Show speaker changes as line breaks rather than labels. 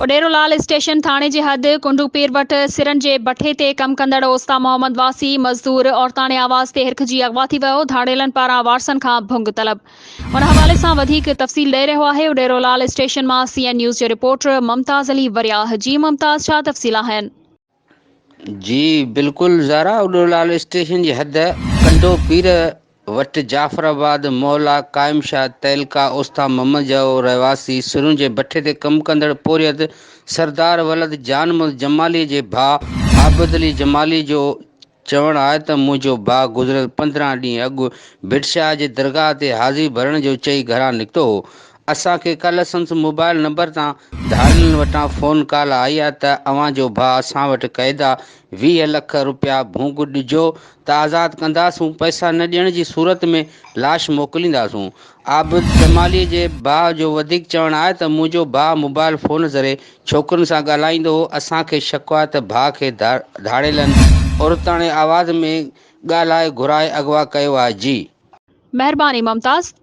Uderolal station थाने जे हद कुंडूपीर वट सिरन जे बठे ते कम कंदड़ ओस्ता मोहम्मद वासी मजदूर औरताने आवाज़ ते हिरखजी अगवा थी वियो। धाड़ेलन पारां वारसन खां भुंग तलब। उन हवाले सां वधीक तफ़सील ॾेई रहियो आहे उडेरोलाल स्टेशन मां CN न्यूज़ जो रिपोर्टर मुमताज़ अली वरियाह। जी मुमताज़, छा तफ़सील आहिनि?
जी बिल्कुल ज़ारा, उडेरोलाल स्टेशन जी हद कंडो पीर वट जाफराबाद मौला कायम शाह तहलका ओस्ता मोहम्मद जो रहवासी सिरुन जे बठे ते कम कंदड़ पोरियत सरदार वलद जान जमाली जे भाउ आबिद अली जमाली जो चवण आहे त मुंहिंजो भाउ गुज़िरियल 15 ॾींहं अॻु बिटशाह जे दरगाह ते हाज़िरी भरण जो चई घरां निकितो हो। असांखे कल्ह संस मोबाइल नंबर तां धाड़ियुनि वटां फ़ोन कॉल आई आहे त अव्हां जो भाउ असां वटि क़ैदा 20 लख रुपया भूंग ॾिजो त आज़ादु कंदासूं, पैसा न ॾियण जी सूरत में लाश मोकिलींदासूं। आबिद जमाली जे भाउ जो वधीक चवणु आहे त मुंहिंजो भाउ मोबाइल फ़ोन ज़रिए छोकिरुनि सां ॻाल्हाईंदो हो। असांखे शक आहे त भाउ खे धाड़ेलनि औरताणे आवाज़ में ॻाल्हाए घुराए अगवा कयो आहे। जी
मेहरबानी मुमताज़।